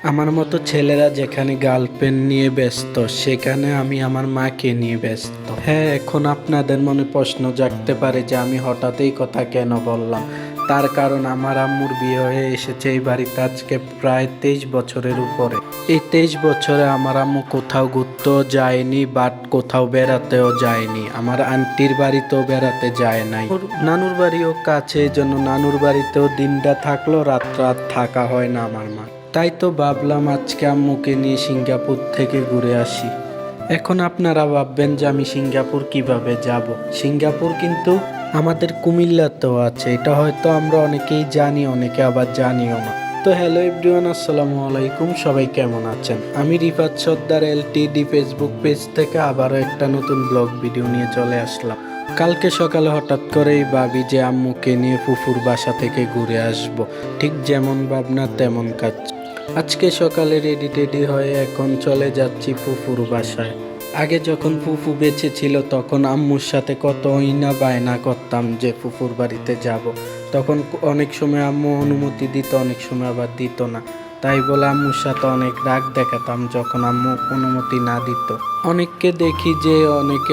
আমার মতো ছেলেরা যেখানে গার্লফ্রেন্ড নিয়ে ব্যস্ত, সেখানে আমি আমার মাকে নিয়ে ব্যস্ত। হ্যাঁ, এখন আপনাদের মনে প্রশ্ন জাগতে পারে যে আমি হঠাৎ এই কথা কেন বললাম। তার কারণ আমার আম্মুর বিয়ে হয়ে এসেছে এই বাড়িতে আজকে প্রায় 23 বছরের উপরে। এই 23 বছরে আমার আম্মু কোথাও ঘুরতেও যায়নি, বাট কোথাও বেড়াতেও যায়নি। আমার আন্টির বাড়িতেও বেড়াতে যায় নাই। ওর নানুর বাড়িও কাছে, এই জন্য নানুর বাড়িতেও দিনটা থাকলো, রাত রাত থাকা হয় না আমার মা। তাই তো ভাবলাম আজকে আম্মুকে নিয়ে সিঙ্গাপুর থেকে ঘুরে আসি। এখন আপনারা ভাববেন যে আমি সিঙ্গাপুর কিভাবে যাব। সিঙ্গাপুর কিন্তু আমাদের কুমিল্লাতেও আছে, এটা হয়তো আমরা অনেকেই জানি, অনেকে আবার জানিও না। তো হ্যালো এভরিওয়ান, আসসালামু আলাইকুম, সবাই কেমন আছেন? আমি রিফাত সর্দার এলটিডি ফেসবুক পেজ থেকে আবারও একটা নতুন ব্লগ ভিডিও নিয়ে চলে আসলাম। কালকে সকালে হঠাৎ করেই ভাবি যে আম্মুকে নিয়ে ফুফুর বাসা থেকে ঘুরে আসব। ঠিক যেমন ভাবনা তেমন কাজ। আজকে সকালে রেডি টেডি হয়ে এখন চলে যাচ্ছি ফুফুর বাসায়। আগে যখন ফুফু বেঁচে ছিল তখন আম্মুর সাথে কতই না বায়না করতাম যে ফুফুর বাড়িতে যাব। তখন অনেক সময় আম্মু অনুমতি দিত, অনেক সময় আবার দিত না। তাই বলে আম্মুর সাথে অনেক রাগ দেখাতাম যখন আম্মু অনুমতি না দিত। অনেককে দেখি যে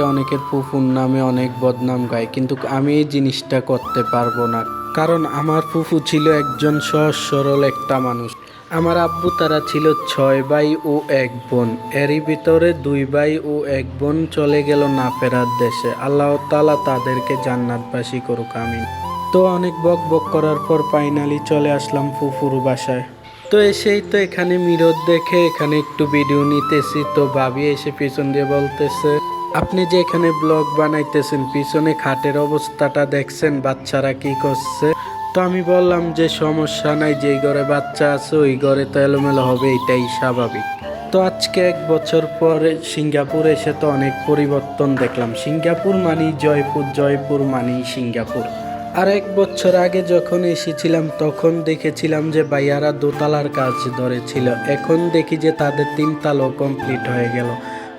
অনেকের ফুফুর নামে অনেক বদনাম গায়, কিন্তু আমি এই জিনিসটা করতে পারবো না। কারণ আমার ফুফু ছিল একজন সহজ সরল একটা মানুষ। আমার আব্বু তারা ছিল 6 ভাই ও 1 বোন। এরই ভিতরে 2 ভাই ও 1 বোন চলে গেল না ফেরার দেশে। আল্লাহ তাআলা তাদেরকে জান্নাতবাসী করুক, আমিন। তো অনেক বক বক করার পর ফাইনালি চলে আসলাম ফুফুর বাসায়। তো এসেই তো এখানে মিরর দেখে এখানে একটু ভিডিও নিতেছি, তো ভাবি এসে পিছন দিয়ে বলতেছে, আপনি যে এখানে ব্লগ বানাইতেছেন, পিছনে খাটের অবস্থাটা দেখছেন, বাচ্চারা কি করছে? তো আমি বললাম যে সমস্যা নাই, যেই ঘরে বাচ্চা আছে ওই ঘরে তো এলোমেলো হবে, এটাই স্বাভাবিক। তো আজকে 1 বছর পরে সিঙ্গাপুর এসে তো অনেক পরিবর্তন দেখলাম। সিঙ্গাপুর মানেই জয়পুর, জয়পুর মানেই সিঙ্গাপুর। আর 1 বছর আগে যখন এসেছিলাম তখন দেখেছিলাম যে ভাইয়ারা দোতলার কাজ ধরেছিল, এখন দেখি যে তাদের 3 তলাও কমপ্লিট হয়ে গেল।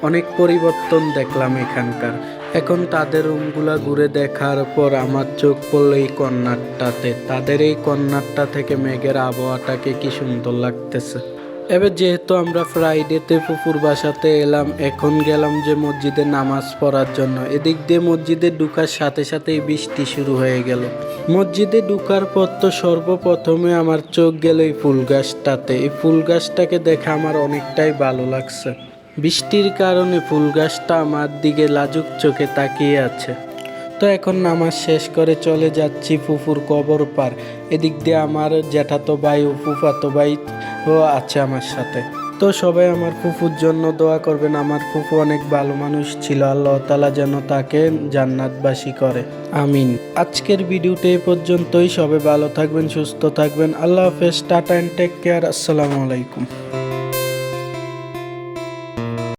অনেক পরিবর্তন দেখলাম এখানকার। এখন তাদের রুমগুলা ঘুরে দেখার পর আমার চোখ পড়ল এই কর্নারটাতে। তাদের এই কর্নারটা থেকে মেঘের আবহাওয়াটাকে কি সুন্দর লাগতেছে। এবার যেহেতু আমরা ফ্রাইডেতে ফুফুর বাসাতে এলাম, এখন গেলাম যে মসজিদে নামাজ পড়ার জন্য। এদিক দিয়ে মসজিদে ঢুকার সাথে সাথেই বৃষ্টি শুরু হয়ে গেল। মসজিদে ঢুকার পর তো সর্বপ্রথমে আমার চোখ গেল এই ফুল গাছটাতে। এই ফুল গাছটাকে দেখে আমার অনেকটাই ভালো লাগছে। বৃষ্টির কারণে ফুল গাছটা আমার দিকে লাজুক চোখে তাকিয়ে আছে। তো এখন নামাজ শেষ করে চলে যাচ্ছি ফুফুর কবর পার। এদিক দিয়ে আমার জ্যাঠাতো ভাই ও ফুফাতো ভাই ও আছে আমার সাথে। তো সবাই আমার ফুফুর জন্য দোয়া করবেন। আমার ফুফু অনেক ভালো মানুষ ছিল, আল্লাহ তাআলা যেন তাকে জান্নাতবাসী করে, আমিন। আজকের ভিডিওটা এই পর্যন্তই। সবাই ভালো থাকবেন, সুস্থ থাকবেন। আল্লাহ হাফেজ, টাটা এন্ড টেক কেয়ার, আসসালামু আলাইকুম।